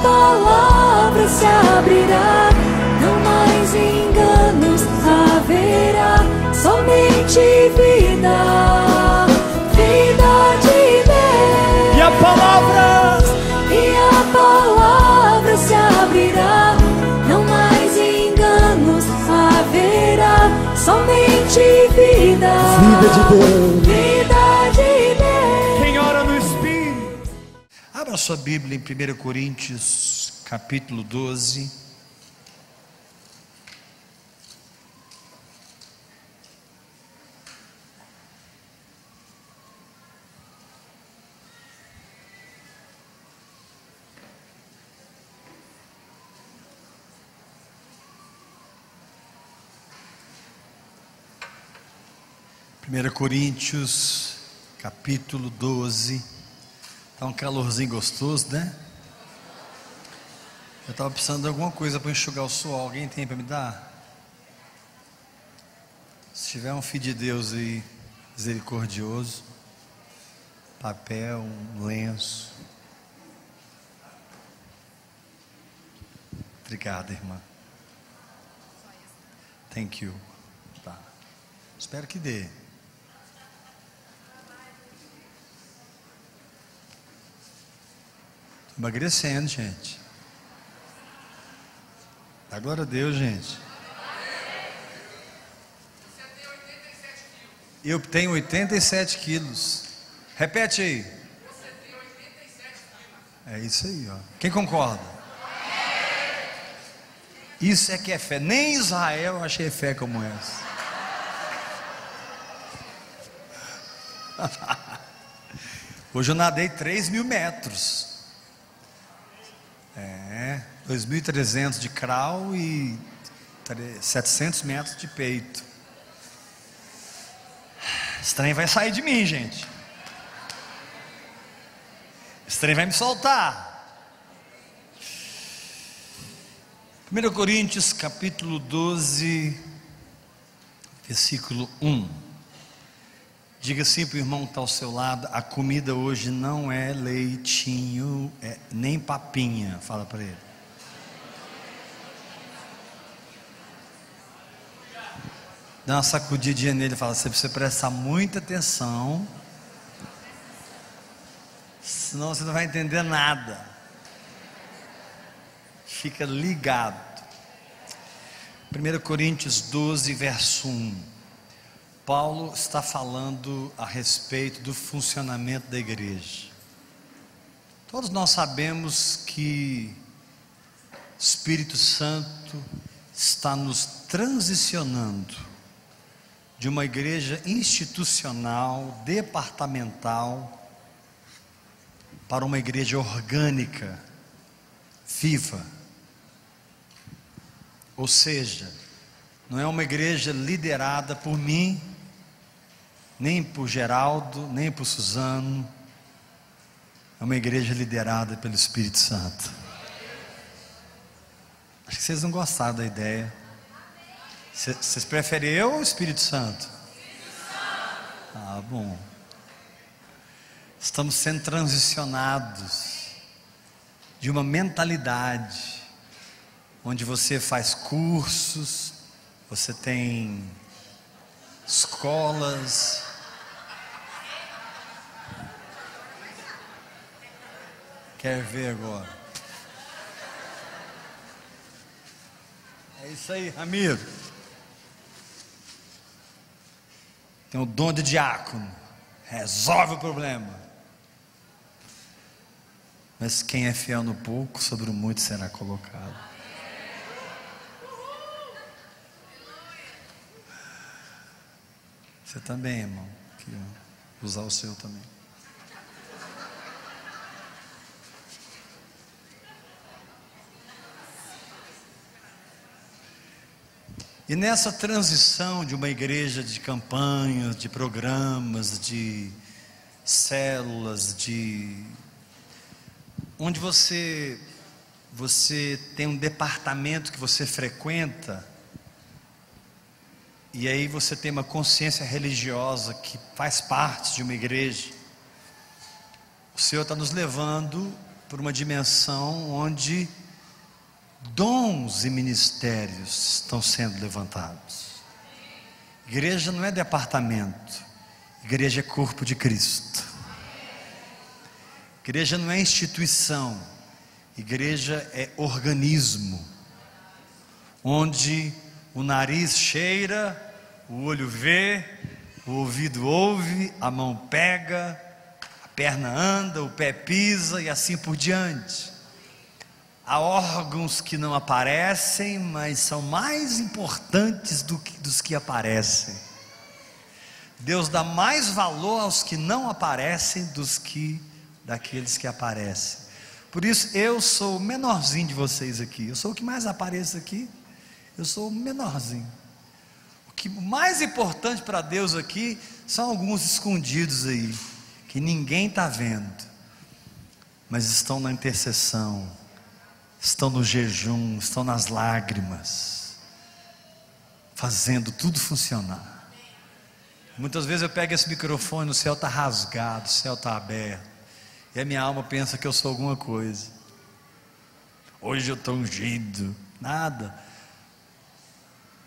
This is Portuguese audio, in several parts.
palavra se abrirá, não mais enganos haverá, somente vida, vida de Deus. E a palavra se abrirá, não mais enganos haverá, somente vida, vida de Deus. vida de Deus. Quem ora no Espírito. Abra sua Bíblia em 1 Coríntios, capítulo 12. Primeira Coríntios, capítulo 12. Tá um calorzinho gostoso, né? Eu estava precisando de alguma coisa para enxugar o suor. Alguém tem para me dar? Se tiver um filho de Deus aí, misericordioso, papel, um lenço. Obrigado, irmã. Thank you. Tá. Espero que dê. Emagrecendo, gente. Dá glória a Deus, gente. Você tem 87 quilos. Eu tenho 87 quilos. Repete aí. Você tem 87 quilos. É isso aí, ó. Quem concorda? Isso é que é fé. Nem em Israel eu achei fé como essa. Hoje eu nadei 3.000 metros. 2.300 de crawl e 700 metros de peito. Esse trem vai sair de mim, gente. Esse trem vai me soltar. 1 Coríntios capítulo 12, versículo 1. Diga assim para o irmão que está ao seu lado: a comida hoje não é leitinho, nem papinha. Fala para ele. Dá uma sacudidinha nele e fala: você precisa prestar muita atenção, senão você não vai entender nada. Fica ligado. 1 Coríntios 12, verso 1. Paulo está falando a respeito do funcionamento da igreja. Todos nós sabemos que o Espírito Santo está nos transicionando de uma igreja institucional, departamental, para uma igreja orgânica, viva. Ou seja, não é uma igreja liderada por mim, nem por Geraldo, nem por Suzano. É uma igreja liderada pelo Espírito Santo. Acho que vocês não gostaram da ideia. Vocês preferem eu ou o Espírito Santo? Ah, bom. Estamos sendo transicionados de uma mentalidade onde você faz cursos, você tem escolas, quer ver agora? É isso aí, Ramiro. Tem o dom de diácono, resolve o problema. Mas quem é fiel no pouco, sobre o muito será colocado. Você também, irmão. Aqui, ó. Usar o seu também. E nessa transição de uma igreja de campanhas, de programas, de células, onde você tem um departamento que você frequenta, e aí você tem uma consciência religiosa que faz parte de uma igreja. O Senhor está nos levando por uma dimensão onde dons e ministérios estão sendo levantados. Igreja não é departamento, igreja é corpo de Cristo. Igreja não é instituição, igreja é organismo, onde o nariz cheira, o olho vê, o ouvido ouve, a mão pega, a perna anda, o pé pisa e assim por diante. Há órgãos que não aparecem, mas são mais importantes dos que aparecem. Deus dá mais valor aos que não aparecem daqueles que aparecem. Por isso eu sou o menorzinho de vocês aqui. Eu sou o que mais apareço aqui. Eu sou o menorzinho. O mais importante para Deus aqui são alguns escondidos aí, que ninguém está vendo, mas estão na intercessão, estão no jejum, estão nas lágrimas, fazendo tudo funcionar. Muitas vezes eu pego esse microfone, o céu está rasgado, o céu está aberto, e a minha alma pensa que eu sou alguma coisa. Hoje eu estou ungido, nada.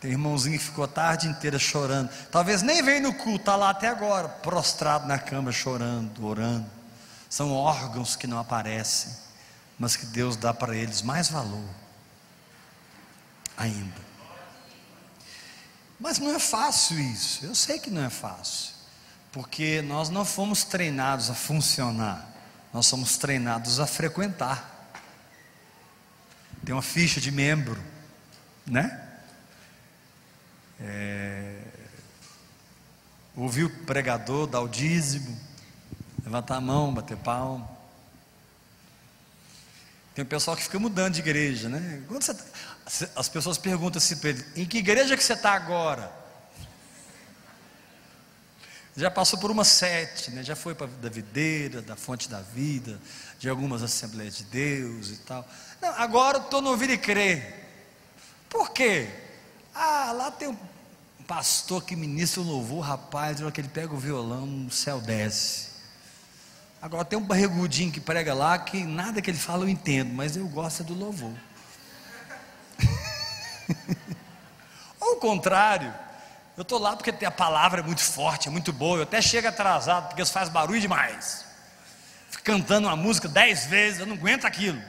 Tem irmãozinho que ficou a tarde inteira chorando, talvez nem veio no culto, está lá até agora, prostrado na cama chorando, orando. São órgãos que não aparecem, mas que Deus dá para eles mais valor ainda. Mas não é fácil isso, eu sei que não é fácil, porque nós não fomos treinados a funcionar, nós somos treinados a frequentar. Tem uma ficha de membro, né? Ouvir o pregador dar o dízimo, levantar a mão, bater palma. Tem um pessoal que fica mudando de igreja, né? As pessoas perguntam assim para ele: em que igreja que você está agora? Já passou por umas 7, né? Já foi para da Videira, da Fonte da Vida, de algumas Assembleias de Deus e tal. Não, agora estou no Ouvir e Crer. Por quê? Lá tem um pastor que ministra o louvor, rapaz, na hora que ele pega o violão, o céu desce. Agora tem um barrigudinho que prega lá, que nada que ele fala eu entendo, mas eu gosto do louvor. Ou o contrário, eu estou lá porque a palavra é muito forte, é muito boa, eu até chego atrasado, porque isso faz barulho demais. Fico cantando uma música 10 vezes, eu não aguento aquilo.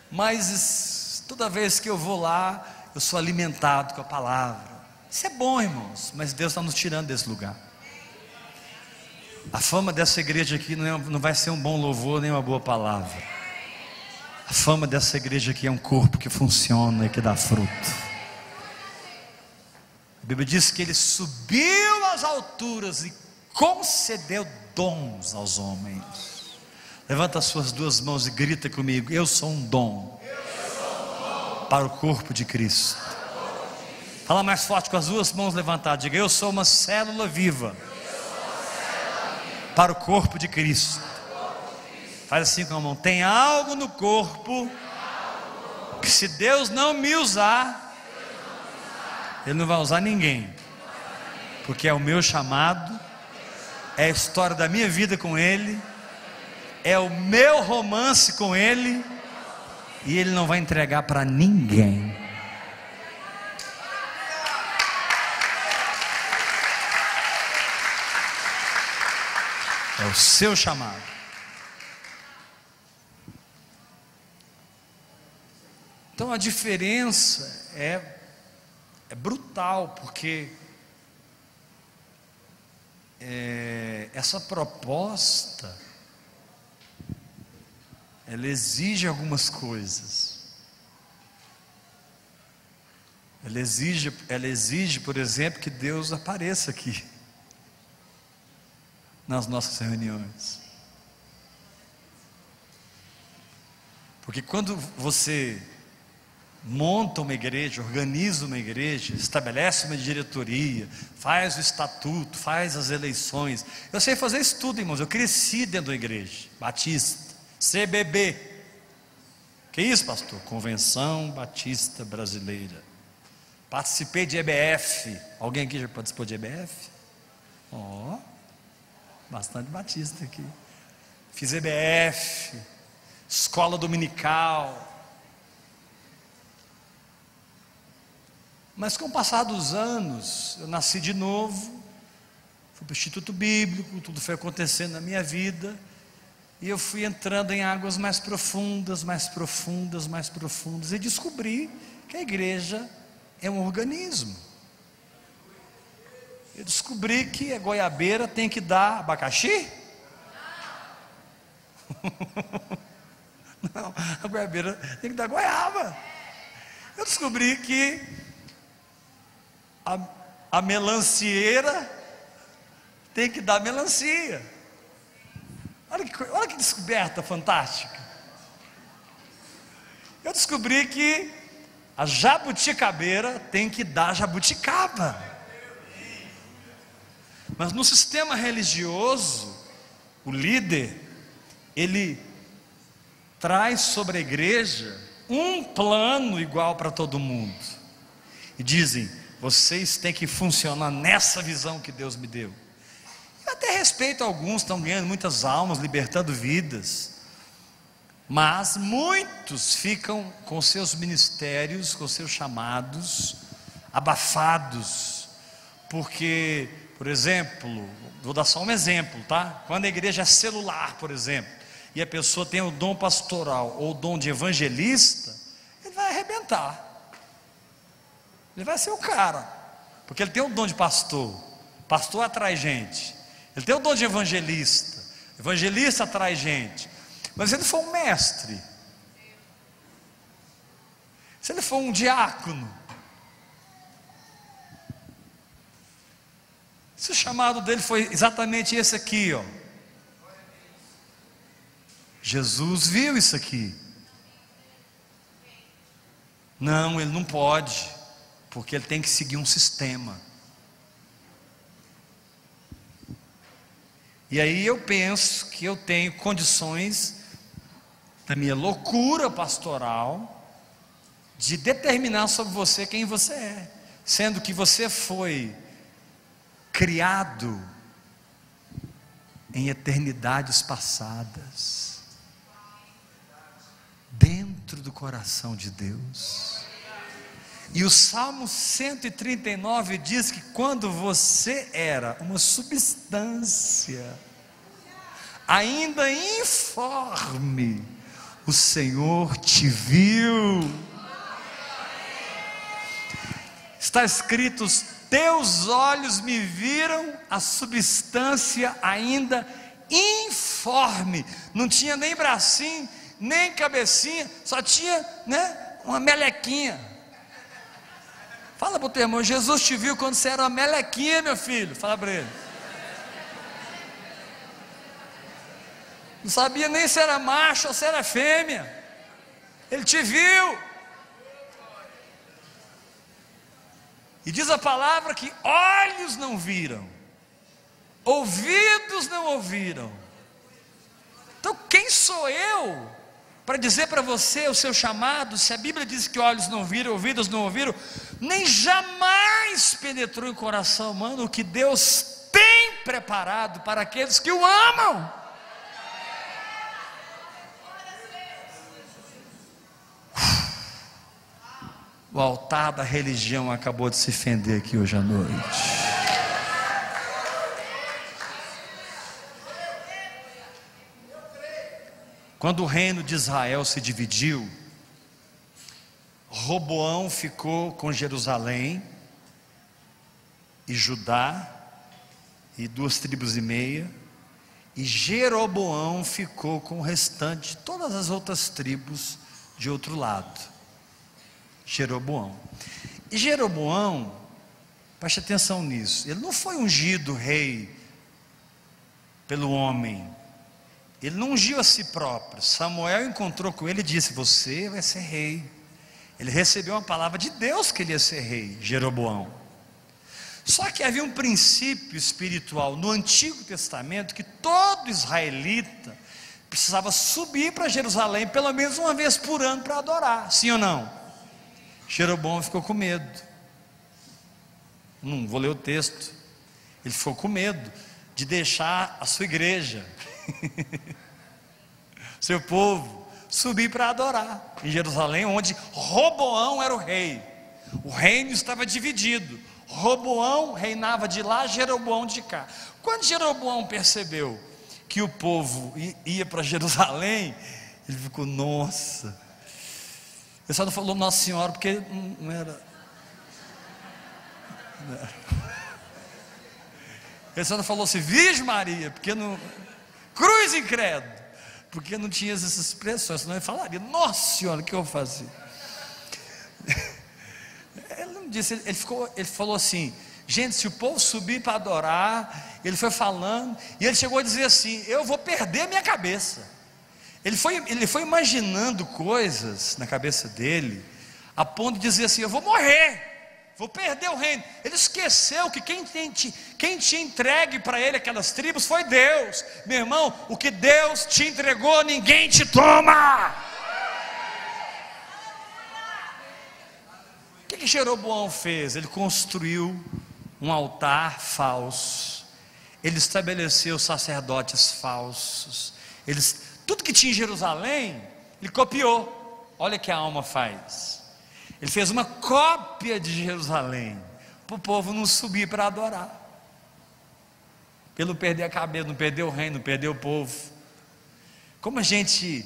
Mas toda vez que eu vou lá, eu sou alimentado com a palavra. Isso é bom, irmãos, mas Deus está nos tirando desse lugar. A fama dessa igreja aqui não vai ser um bom louvor, nem uma boa palavra. A fama dessa igreja aqui é um corpo que funciona e que dá fruto. A Bíblia diz que ele subiu às alturas e concedeu dons aos homens. Levanta as suas duas mãos e grita comigo: eu sou um dom para o corpo de Cristo. Fala mais forte com as duas mãos levantadas. Diga: eu sou uma célula viva para o corpo de Cristo. Faz assim com a mão: tem algo no corpo que, se Deus não me usar, Ele não vai usar ninguém, porque é o meu chamado, é a história da minha vida com Ele, é o meu romance com Ele, e Ele não vai entregar para ninguém. É o seu chamado. Então a diferença é brutal, porque essa proposta, ela exige algumas coisas. Ela exige, por exemplo, que Deus apareça aqui nas nossas reuniões. Porque quando você monta uma igreja, organiza uma igreja, estabelece uma diretoria, faz o estatuto, faz as eleições. Eu sei fazer isso tudo, irmãos. Eu cresci dentro da igreja Batista, CBB. Que isso, pastor? Convenção Batista Brasileira. Participei de EBF. Alguém aqui já participou de EBF? Bastante batista aqui. fiz EBF, escola dominical. Mas com o passar dos anos, eu nasci de novo, fui para o Instituto Bíblico, tudo foi acontecendo na minha vida, e eu fui entrando em águas mais profundas, mais profundas, mais profundas, e descobri que a igreja é um organismo. Eu descobri que a goiabeira tem que dar abacaxi? Não, a goiabeira tem que dar goiaba. Eu descobri que a melancieira tem que dar melancia. Olha que descoberta fantástica. Eu descobri que a jabuticabeira tem que dar jabuticaba. Mas no sistema religioso, o líder, ele traz sobre a igreja um plano igual para todo mundo. E dizem: vocês têm que funcionar nessa visão que Deus me deu. Eu até respeito alguns, estão ganhando muitas almas, libertando vidas. Mas muitos ficam com seus ministérios, com seus chamados, abafados. Porque, por exemplo, vou dar só um exemplo, tá? Quando a igreja é celular, por exemplo, e a pessoa tem o dom pastoral ou o dom de evangelista, ele vai arrebentar. Ele vai ser o cara, porque ele tem o dom de pastor. Pastor atrai gente. Ele tem o dom de evangelista. Evangelista atrai gente. Mas se ele for um mestre, se ele for um diácono, se o chamado dele foi exatamente esse aqui, ó. Jesus viu isso aqui. Não, ele não pode, porque ele tem que seguir um sistema. E aí eu penso que eu tenho condições, da minha loucura pastoral, de determinar sobre você quem você é, sendo que você foi criado em eternidades passadas, dentro do coração de Deus. E o Salmo 139 diz que quando você era uma substância ainda informe, o Senhor te viu. Está escrito: os teus olhos me viram a substância ainda informe. Não tinha nem bracinho, nem cabecinha, só tinha, uma melequinha. Fala para o teu irmão: Jesus te viu quando você era uma melequinha, meu filho. Fala para ele. Não sabia nem se era macho ou se era fêmea. Ele te viu. E diz a palavra que olhos não viram, ouvidos não ouviram. Então quem sou eu para dizer para você o seu chamado, se a Bíblia diz que olhos não viram, ouvidos não ouviram, nem jamais penetrou em coração humano o que Deus tem preparado para aqueles que o amam? O altar da religião acabou de se fender aqui hoje à noite. Quando o reino de Israel se dividiu, Roboão ficou com Jerusalém e Judá e 2,5 tribos, e Jeroboão ficou com o restante, todas as outras tribos de outro lado. Jeroboão. E Jeroboão, preste atenção nisso, ele não foi ungido rei pelo homem, ele não ungiu a si próprio. Samuel encontrou com ele e disse: você vai ser rei. Ele recebeu uma palavra de Deus que ele ia ser rei, Jeroboão. Só que havia um princípio espiritual no Antigo Testamento, que todo israelita precisava subir para Jerusalém pelo menos uma vez por ano para adorar, sim ou não? Jeroboão ficou com medo. Não vou ler o texto. Ele ficou com medo de deixar a sua igreja. seu povo subir para adorar em Jerusalém, onde Roboão era o rei. O reino estava dividido. Roboão reinava de lá, Jeroboão de cá. Quando Jeroboão percebeu que o povo ia para Jerusalém, ele ficou, nossa. Ele só não falou Nossa Senhora porque não era. Ele só não falou assim, Virgem Maria, porque não. Cruz e credo, porque não tinha essas expressões, senão ele falaria, Nossa Senhora, o que eu vou fazer? Ele não disse, ele falou assim, gente, se o povo subir para adorar, ele foi falando, e ele chegou a dizer assim, eu vou perder minha cabeça. Ele foi imaginando coisas na cabeça dele, a ponto de dizer assim, eu vou morrer, vou perder o reino. Ele esqueceu que quem tinha entregue para ele aquelas tribos foi Deus. Meu irmão, o que Deus te entregou, ninguém te toma. O que Jeroboão fez? Ele construiu um altar falso, ele estabeleceu sacerdotes falsos, tudo que tinha em Jerusalém, ele copiou. Olha o que a alma faz. Ele fez uma cópia de Jerusalém, para o povo não subir para adorar, pelo perder a cabeça, não perder o reino, não perder o povo. Como a gente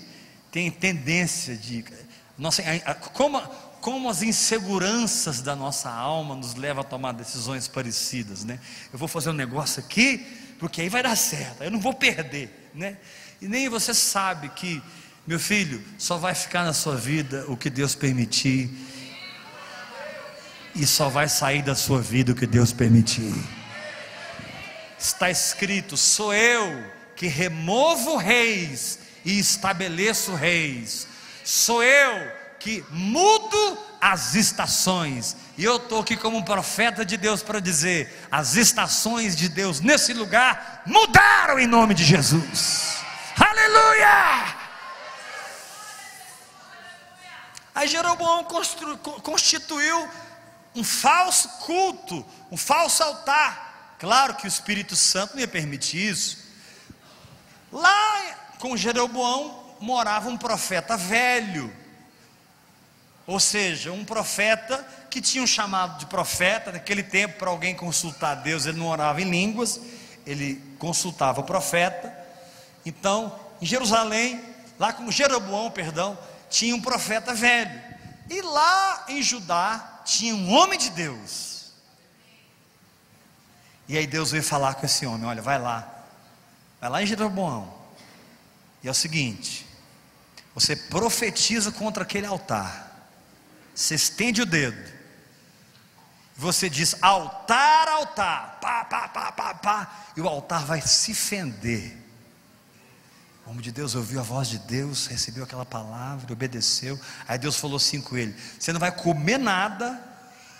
tem tendência de, como as inseguranças da nossa alma nos levam a tomar decisões parecidas, né? Eu vou fazer um negócio aqui, porque aí vai dar certo, eu não vou perder, né? E nem você sabe que, meu filho, só vai ficar na sua vida o que Deus permitir, e só vai sair da sua vida o que Deus permitir. Está escrito, sou eu que removo reis e estabeleço reis, sou eu que mudo as estações, e eu estou aqui como um profeta de Deus para dizer, as estações de Deus nesse lugar mudaram em nome de Jesus. Aleluia! Aí Jeroboão constituiu um falso culto, um falso altar. Claro que o Espírito Santo não ia permitir isso. Lá com Jeroboão morava um profeta velho, ou seja, um profeta que tinha um chamado de profeta. Naquele tempo, para alguém consultar Deus, ele não orava em línguas, ele consultava o profeta. Então, em Jerusalém, lá com Jeroboão, tinha um profeta velho, e lá em Judá tinha um homem de Deus. E aí Deus veio falar com esse homem, olha, vai lá em Jeroboão, e é o seguinte, você profetiza contra aquele altar, você estende o dedo, você diz, altar, altar, pá, pá, pá, pá, pá, e o altar vai se fender. O homem de Deus ouviu a voz de Deus, recebeu aquela palavra, obedeceu. Aí Deus falou assim com ele, você não vai comer nada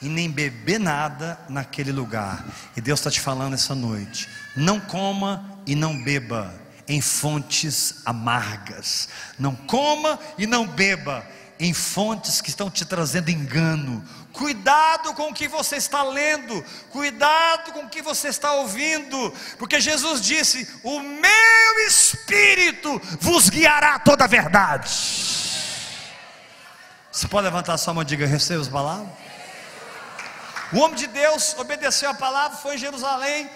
e nem beber nada naquele lugar. E Deus está te falando essa noite, não coma e não beba em fontes amargas, não coma e não beba em fontes que estão te trazendo engano. Cuidado com o que você está lendo, cuidado com o que você está ouvindo, porque Jesus disse, o meu Espírito vos guiará a toda a verdade. Você pode levantar sua mão e diga, receba as palavras? O homem de Deus obedeceu a palavra, foi em Jerusalém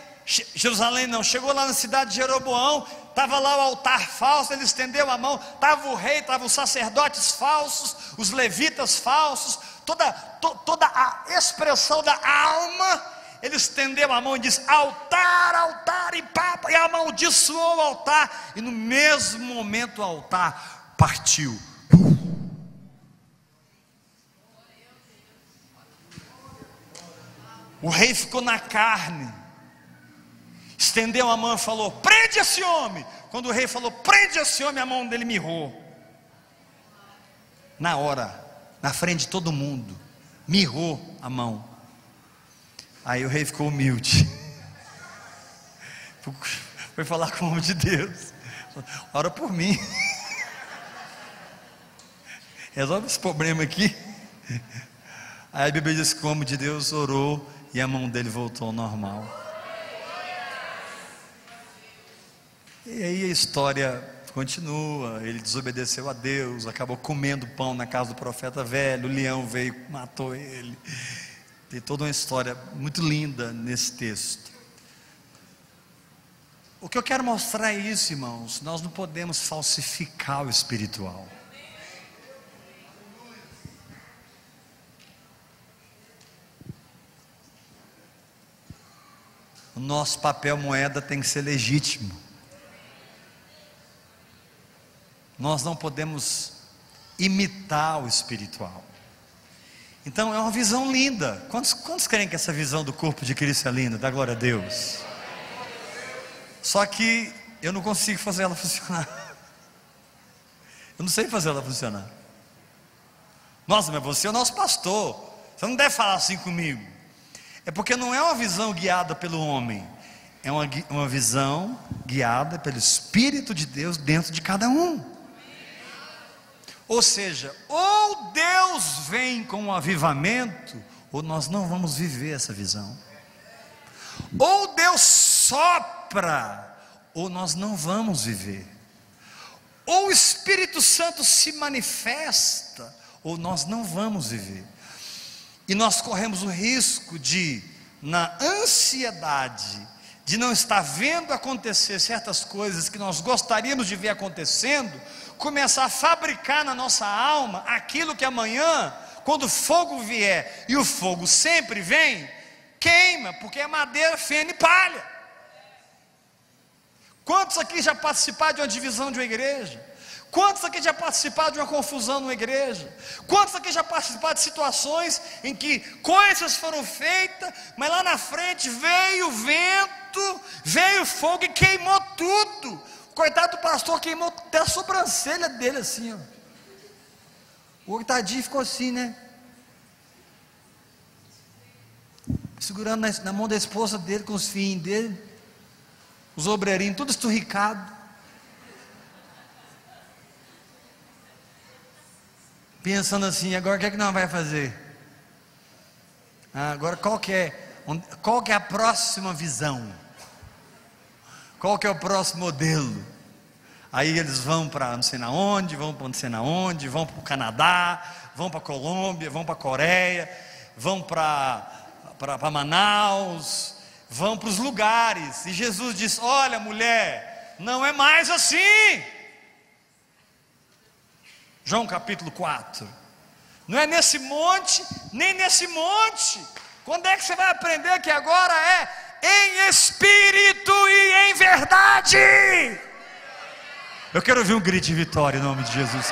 não, chegou lá na cidade de Jeroboão, estava lá o altar falso, ele estendeu a mão, estava o rei, estavam os sacerdotes falsos, os levitas falsos, toda a expressão da alma. Ele estendeu a mão e disse, altar, altar, e papa, e amaldiçoou o altar, e no mesmo momento o altar partiu. O rei ficou na carne, estendeu a mão e falou, prende esse homem. Quando o rei falou, prende esse homem, a mão dele mirrou, na hora, na frente de todo mundo, mirrou a mão. Aí o rei ficou humilde, foi falar com o homem de Deus, ora por mim, resolve esse problema aqui. Aí a Bíblia diz que o homem de Deus orou e a mão dele voltou ao normal. E aí a história continua. Ele desobedeceu a Deus, acabou comendo pão na casa do profeta velho, o leão veio, matou ele. Tem toda uma história muito linda nesse texto. O que eu quero mostrar é isso, irmãos: nós não podemos falsificar o espiritual. O nosso papel moeda tem que ser legítimo. Nós não podemos imitar o espiritual. Então é uma visão linda. Quantos creem que essa visão do corpo de Cristo é linda? Dá glória a Deus. Só que eu não consigo fazer ela funcionar. Eu não sei fazer ela funcionar. Nossa, mas você é o nosso pastor, você não deve falar assim comigo. É porque não é uma visão guiada pelo homem, é uma visão guiada pelo Espírito de Deus dentro de cada um. Ou seja, ou Deus vem com um avivamento, ou nós não vamos viver essa visão. Ou Deus sopra, ou nós não vamos viver. Ou o Espírito Santo se manifesta, ou nós não vamos viver. E nós corremos o risco de, na ansiedade de não estar vendo acontecer certas coisas que nós gostaríamos de ver acontecendo, começar a fabricar na nossa alma aquilo que amanhã, quando o fogo vier, e o fogo sempre vem, queima, porque é madeira, feno e palha. Quantos aqui já participaram de uma divisão de uma igreja? Quantos aqui já participaram de uma confusão numa igreja? Quantos aqui já participaram de situações em que coisas foram feitas, mas lá na frente veio o vento, veio o fogo e queimou tudo? Coitado do pastor, queimou até a sobrancelha dele assim, ó. O tadinho ficou assim, né? Segurando na mão da esposa dele, com os filhinhos dele, os obreirinhos, tudo esturricado. Pensando assim, agora o que é que nós vamos fazer? Agora qual que é a próxima visão? Qual que é o próximo modelo? Aí eles vão para não sei na onde, vão para não sei na onde, vão para o Canadá, vão para a Colômbia, vão para a Coreia, vão para Manaus, vão para os lugares. E Jesus diz: olha, mulher, não é mais assim. João capítulo 4, não é nesse monte, nem nesse monte. Quando é que você vai aprender que agora é em espírito e em verdade? Eu quero ouvir um grito de vitória em nome de Jesus.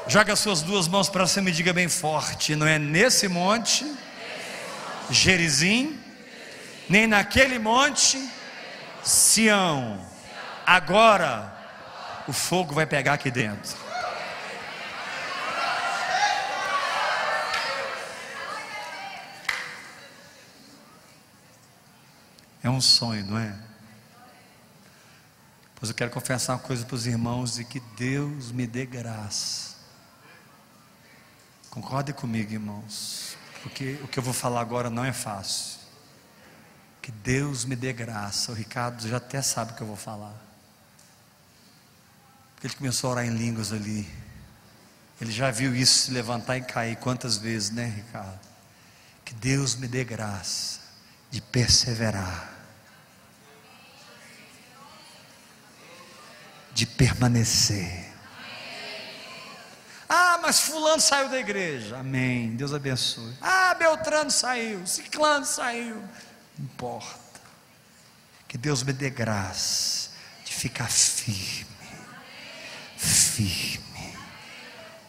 Joga as suas duas mãos para cima e diga bem forte: não é nesse monte, Gerizim, nem naquele monte, Sião. Agora o fogo vai pegar aqui dentro. É um sonho, não é? Pois eu quero confessar uma coisa para os irmãos, e que Deus me dê graça. Concordem comigo, irmãos, porque o que eu vou falar agora não é fácil. Que Deus me dê graça. O Ricardo já até sabe o que eu vou falar. Porque ele começou a orar em línguas ali. Ele já viu isso se levantar e cair quantas vezes, né, Ricardo? Que Deus me dê graça de perseverar, de permanecer. Mas fulano saiu da igreja. Amém, Deus abençoe. Beltrano saiu, Ciclano saiu. Não importa. Que Deus me dê graça de ficar firme,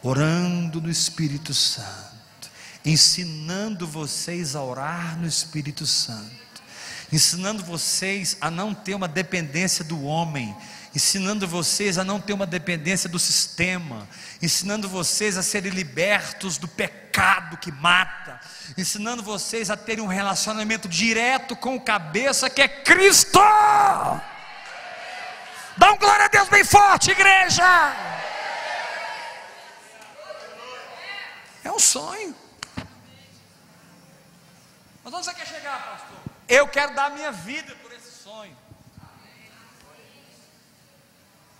orando no Espírito Santo, ensinando vocês a orar no Espírito Santo, ensinando vocês a não ter uma dependência do homem, ensinando vocês a não ter uma dependência do sistema, ensinando vocês a serem libertos do pecado que mata, ensinando vocês a terem um relacionamento direto com o cabeça, que é Cristo. Dá um glória a Deus bem forte, igreja. É um sonho. Mas onde você quer chegar, pastor? Eu quero dar a minha vida por esse sonho.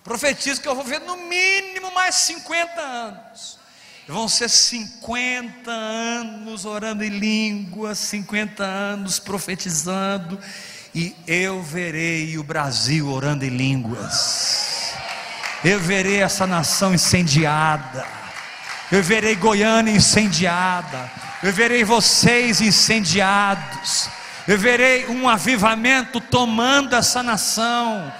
Profetizo que eu vou ver no mínimo mais 50 anos. Vão ser 50 anos orando em línguas, 50 anos profetizando, e eu verei o Brasil orando em línguas. Eu verei essa nação incendiada. Eu verei Goiânia incendiada. Eu verei vocês incendiados. Eu verei um avivamento tomando essa nação.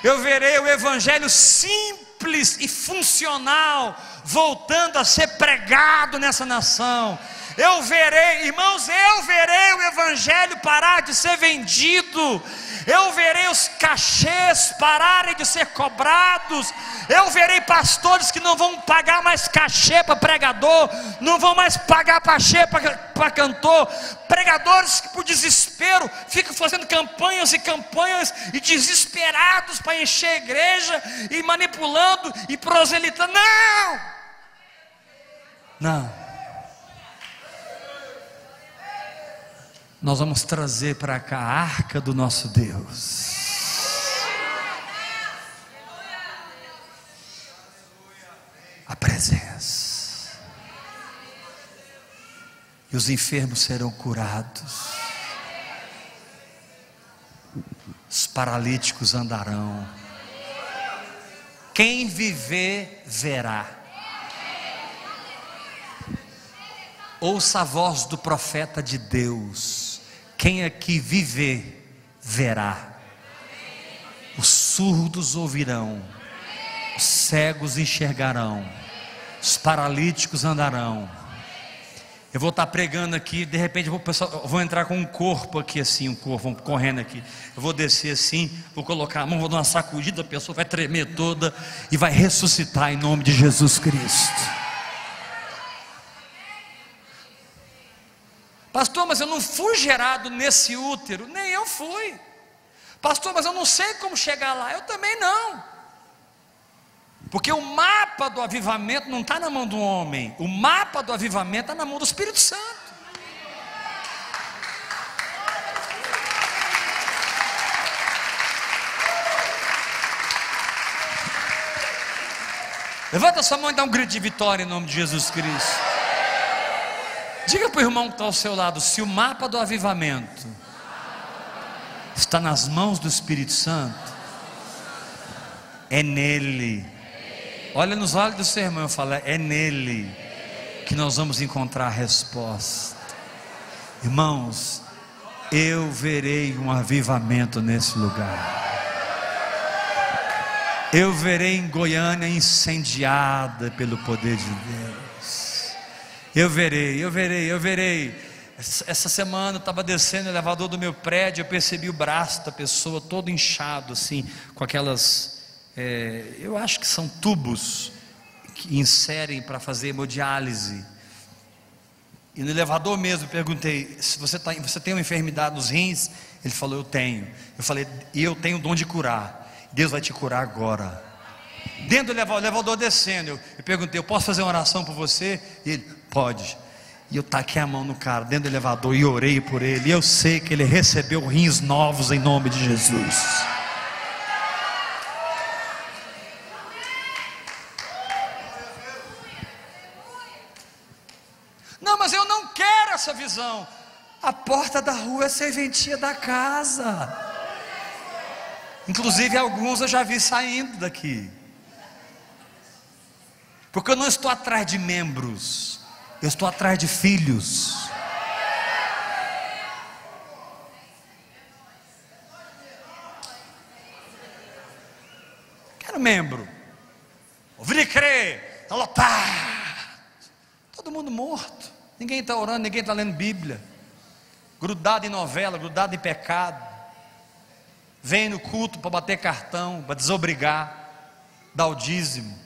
Eu verei o evangelho simples e funcional voltando a ser pregado nessa nação. Eu verei, irmãos, eu verei o evangelho parar de ser vendido. Eu verei os cachês pararem de ser cobrados. Eu verei pastores que não vão pagar mais cachê para pregador, não vão mais pagar cachê para cantor. Pregadores que por desespero ficam fazendo campanhas e campanhas, e desesperados para encher a igreja, e manipulando e proselitando. Não. Nós vamos trazer para cá a arca do nosso Deus. A presença. E os enfermos serão curados. Os paralíticos andarão. Quem viver, verá. Ouça a voz do profeta de Deus. Quem aqui viver, verá. Os surdos ouvirão. Os cegos enxergarão. Os paralíticos andarão. Eu vou estar pregando aqui, de repente eu vou entrar com um corpo aqui assim, um corpo correndo aqui. Eu vou descer assim, vou colocar a mão, vou dar uma sacudida, a pessoa vai tremer toda e vai ressuscitar em nome de Jesus Cristo. Pastor, mas eu não fui gerado nesse útero. Nem eu fui. Pastor, mas eu não sei como chegar lá. Eu também não. Porque o mapa do avivamento não está na mão do homem. O mapa do avivamento está na mão do Espírito Santo. Levanta sua mão e dá um grito de vitória em nome de Jesus Cristo. Diga para o irmão que está ao seu lado: se o mapa do avivamento está nas mãos do Espírito Santo, é nele. Olha nos olhos do seu irmão e fala: é nele que nós vamos encontrar a resposta. Irmãos, eu verei um avivamento nesse lugar. Eu verei em Goiânia incendiada pelo poder de Deus. Eu verei. Essa semana eu estava descendo o elevador do meu prédio, eu percebi o braço da pessoa todo inchado assim, com aquelas, eu acho que são tubos que inserem para fazer hemodiálise. E no elevador mesmo eu perguntei: se você tem uma enfermidade nos rins? Ele falou: eu tenho. Eu falei: e eu tenho o dom de curar. Deus vai te curar agora. Dentro do elevador descendo, eu perguntei: eu posso fazer uma oração por você? E ele: pode. E eu taquei a mão no cara dentro do elevador e orei por ele. E eu sei que ele recebeu rins novos em nome de Jesus. Não, mas eu não quero essa visão. A porta da rua é a serventia da casa. Inclusive alguns eu já vi saindo daqui. Porque eu não estou atrás de membros, eu estou atrás de filhos. Quero membro. Ouvir e crer. Está lotado. Todo mundo morto. Ninguém está orando, ninguém está lendo Bíblia. Grudado em novela, grudado em pecado. Vem no culto para bater cartão, para desobrigar, dar o dízimo,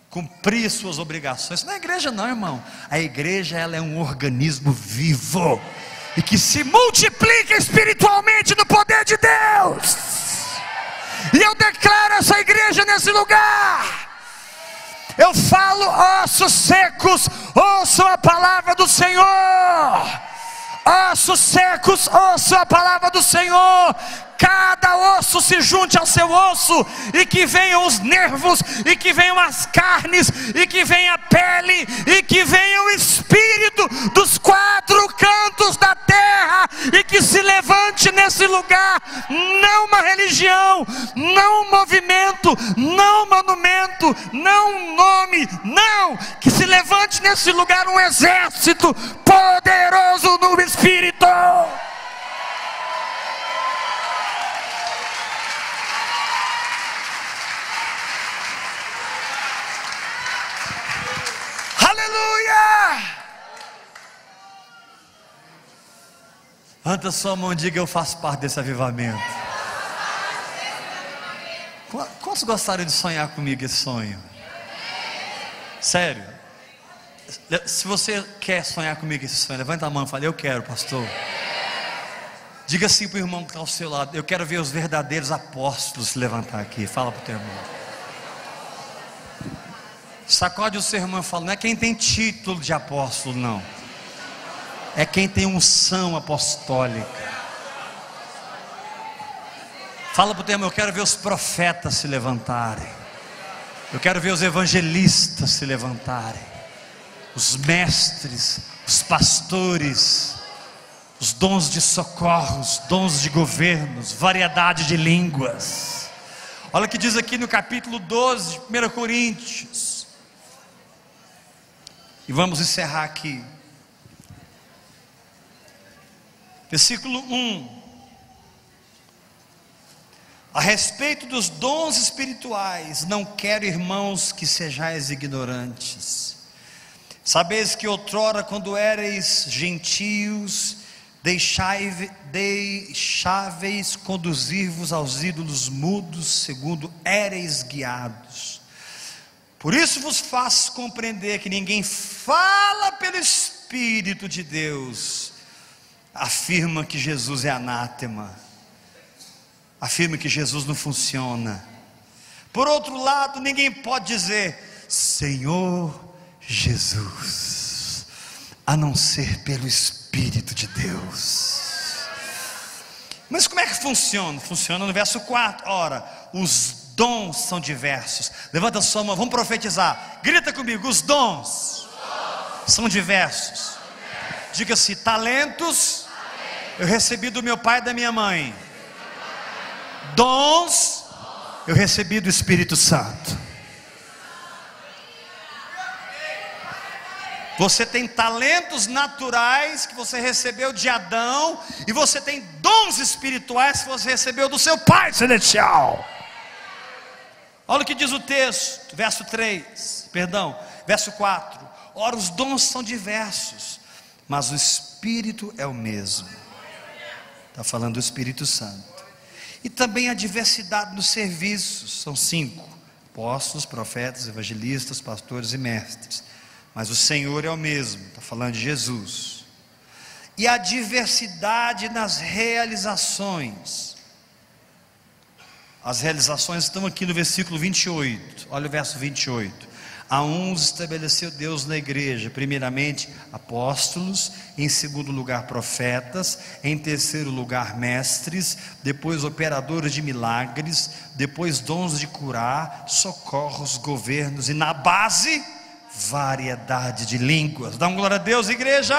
cumprir suas obrigações. Não é igreja não, irmão. A igreja, ela é um organismo vivo e que se multiplica espiritualmente no poder de Deus. E eu declaro essa igreja nesse lugar. Eu falo: ossos secos, ouçam a palavra do Senhor. Ossos secos, ouçam a palavra do Senhor. cada osso se junte ao seu osso, e que venham os nervos, e que venham as carnes, e que venha a pele, e que venha o Espírito dos quatro cantos da terra, e que se levante nesse lugar, não uma religião, não um movimento, não um monumento, não um nome, não, que se levante nesse lugar um exército poderoso no Espírito. Aleluia! Levanta sua mão e diga: eu faço parte desse avivamento. Quantos gostariam de sonhar comigo esse sonho? Sério? Se você quer sonhar comigo esse sonho, levanta a mão e fala: eu quero, pastor. Diga assim para o irmão que está ao seu lado: eu quero ver os verdadeiros apóstolos se levantar aqui. Fala para o teu irmão. Sacode o seu irmão e fala: não é quem tem título de apóstolo, não, é quem tem unção apostólica. Fala para o teu irmão: eu quero ver os profetas se levantarem, eu quero ver os evangelistas se levantarem, os mestres, os pastores, os dons de socorro, os dons de governos, variedade de línguas. Olha o que diz aqui no capítulo 12 de 1 Coríntios. E vamos encerrar aqui. Versículo 1. A respeito dos dons espirituais, não quero, irmãos, que sejais ignorantes. Sabeis que outrora, quando éreis gentios, deixáveis conduzir-vos aos ídolos mudos, segundo éreis guiados. Por isso vos faço compreender que ninguém fala pelo Espírito de Deus, afirma que Jesus é anátema, afirma que Jesus não funciona. Por outro lado, ninguém pode dizer Senhor Jesus, a não ser pelo Espírito de Deus. Mas como é que funciona? Funciona no verso 4. Ora, os dons são diversos. Levanta a sua mão, vamos profetizar. Grita comigo: os dons são diversos. Diga-se: talentos eu recebi do meu pai e da minha mãe. Dons eu recebi do Espírito Santo. Você tem talentos naturais que você recebeu de Adão, e você tem dons espirituais que você recebeu do seu Pai Celestial. Olha o que diz o texto, verso 4. Ora, os dons são diversos, mas o Espírito é o mesmo. Está falando do Espírito Santo. E também a diversidade nos serviços, são 5: apóstolos, profetas, evangelistas, pastores e mestres. Mas o Senhor é o mesmo, está falando de Jesus. E a diversidade nas realizações. As realizações estão aqui no versículo 28. Olha o verso 28. A uns estabeleceu Deus na igreja, primeiramente apóstolos, em segundo lugar profetas, em terceiro lugar mestres, depois operadores de milagres, depois dons de curar, socorros, governos, e na base, variedade de línguas. Dá uma glória a Deus, igreja.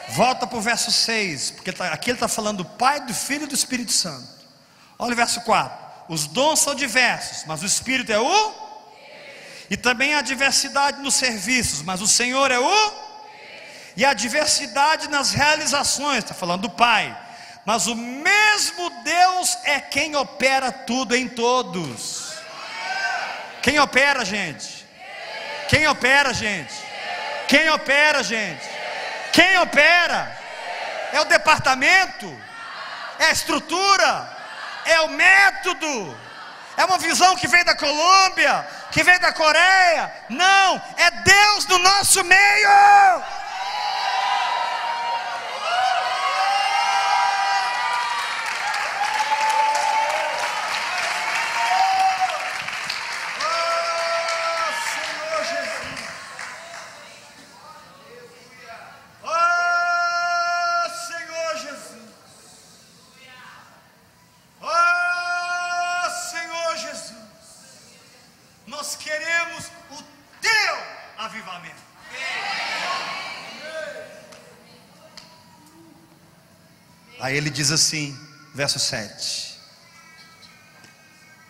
Volta para o verso 6, porque aqui ele está falando do Pai, do Filho e do Espírito Santo. Olha o verso 4. Os dons são diversos, mas o Espírito é o... E também há diversidade nos serviços, mas o Senhor é o... E a diversidade nas realizações, está falando do Pai. Mas o mesmo Deus é quem opera tudo em todos. Quem opera, gente? Quem opera, gente? Quem opera, gente? Quem opera? É o departamento? É a estrutura? É o método? É uma visão que vem da Colômbia? Que vem da Coreia? Não, é Deus no nosso meio. avivamento. Aí ele diz assim, verso 7.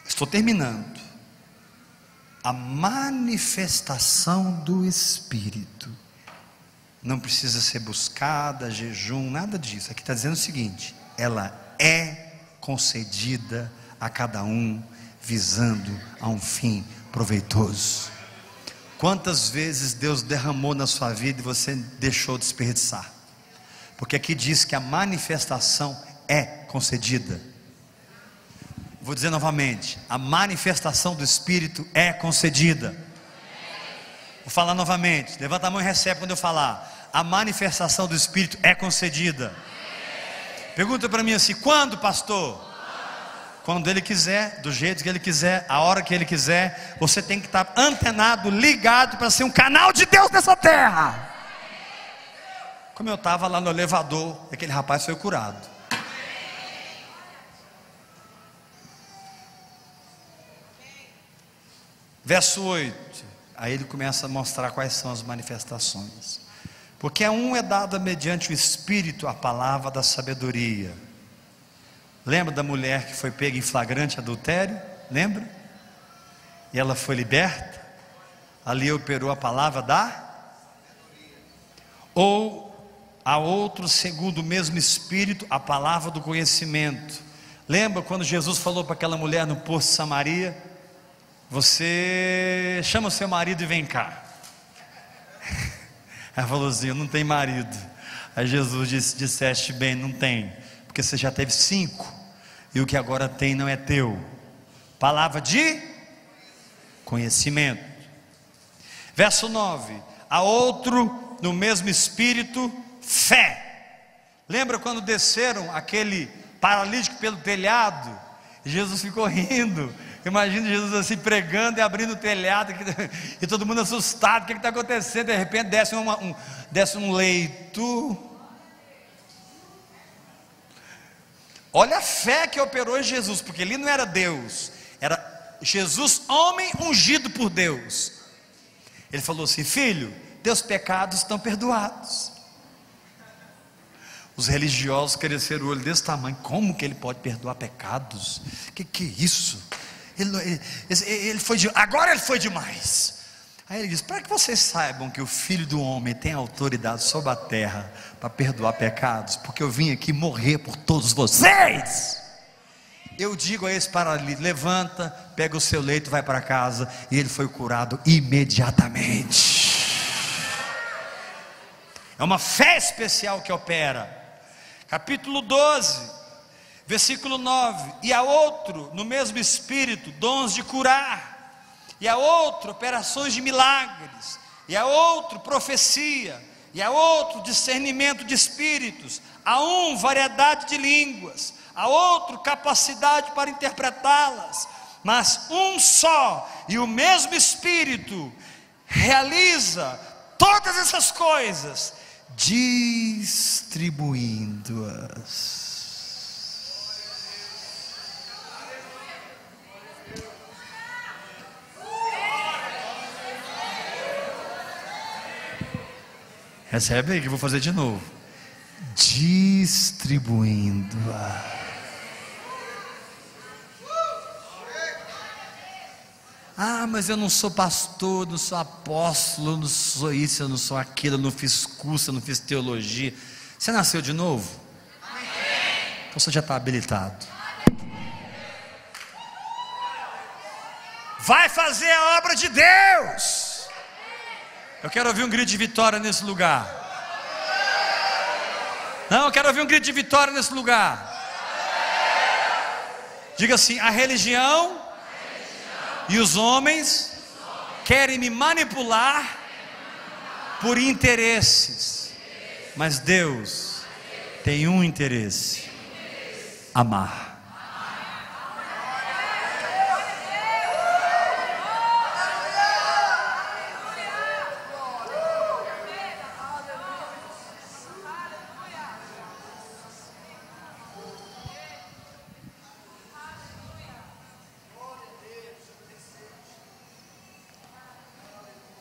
Estou terminando. A manifestação do Espírito não precisa ser buscada, jejum, nada disso. Aqui está dizendo o seguinte: ela é concedida a cada um, visando a um fim proveitoso. Quantas vezes Deus derramou na sua vida e você deixou desperdiçar? Porque aqui diz que a manifestação é concedida. Vou dizer novamente: a manifestação do Espírito é concedida. Vou falar novamente, levanta a mão e recebe quando eu falar. A manifestação do Espírito é concedida. Pergunta para mim assim: quando, pastor? Quando Ele quiser, do jeito que Ele quiser, a hora que Ele quiser. Você tem que estar antenado, ligado, para ser um canal de Deus nessa terra. Como eu estava lá no elevador, aquele rapaz foi curado. Verso 8. Aí ele começa a mostrar quais são as manifestações. Porque a um é dada mediante o Espírito a palavra da sabedoria. Lembra da mulher que foi pega em flagrante adultério? Lembra? E ela foi liberta. Ali operou a palavra da... Ou a outro, segundo o mesmo Espírito, a palavra do conhecimento. Lembra quando Jesus falou para aquela mulher no poço de Samaria: você chama o seu marido e vem cá. Ela falou assim: eu não tenho marido. Aí Jesus disse: disseste bem, não tem, porque você já teve 5, e o que agora tem não é teu. Palavra de conhecimento. Verso 9: a outro, no mesmo Espírito, fé. Lembra quando desceram aquele paralítico pelo telhado? Jesus ficou rindo. Imagina Jesus assim pregando e abrindo o telhado, e todo mundo assustado. O que está acontecendo? De repente desce um leito. Olha a fé que operou em Jesus, porque ele não era Deus, era Jesus, homem ungido por Deus. Ele falou assim: filho, teus pecados estão perdoados. Os religiosos cresceram o olho desse tamanho: como que ele pode perdoar pecados? Que é isso? Agora ele foi demais. Aí ele diz: para que vocês saibam que o Filho do Homem tem autoridade sobre a terra para perdoar pecados, porque eu vim aqui morrer por todos vocês. Eu digo a esse paralítico: levanta, pega o seu leito, vai para casa. E ele foi curado imediatamente. É uma fé especial que opera. Capítulo 12, versículo 9: e a outro, no mesmo Espírito, dons de curar, e a outro, operações de milagres, e a outro, profecia, e a outro, discernimento de espíritos, a um, variedade de línguas, a outro, capacidade para interpretá-las. Mas um só e o mesmo Espírito realiza todas essas coisas, distribuindo-as. Recebe aí que eu vou fazer de novo. Distribuindo-as. Ah, mas eu não sou pastor, não sou apóstolo, não sou isso, eu não sou aquilo, eu não fiz curso, eu não fiz teologia. Você nasceu de novo? Então você já está habilitado. Vai fazer a obra de Deus. Eu quero ouvir um grito de vitória nesse lugar. Não, eu quero ouvir um grito de vitória nesse lugar. Diga assim: a religião e os homens querem me manipular por interesses, mas Deus tem um interesse: amar.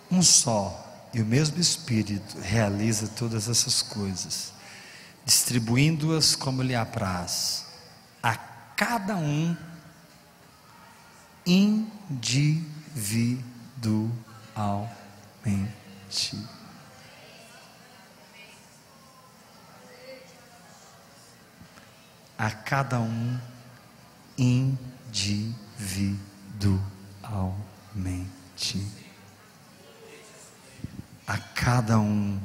Um só E o mesmo Espírito realiza todas essas coisas, distribuindo-as como lhe apraz, a cada um individualmente. A cada um individualmente. A cada um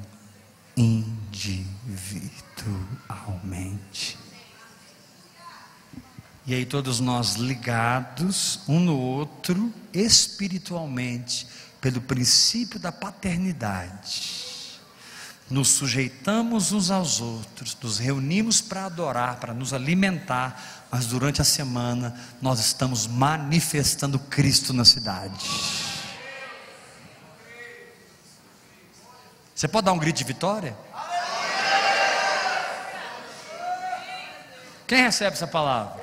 individualmente. E aí todos nós ligados um no outro espiritualmente pelo princípio da paternidade, nos sujeitamos uns aos outros, nos reunimos para adorar, para nos alimentar, mas durante a semana nós estamos manifestando Cristo na cidade. Você pode dar um grito de vitória? Quem recebe essa palavra?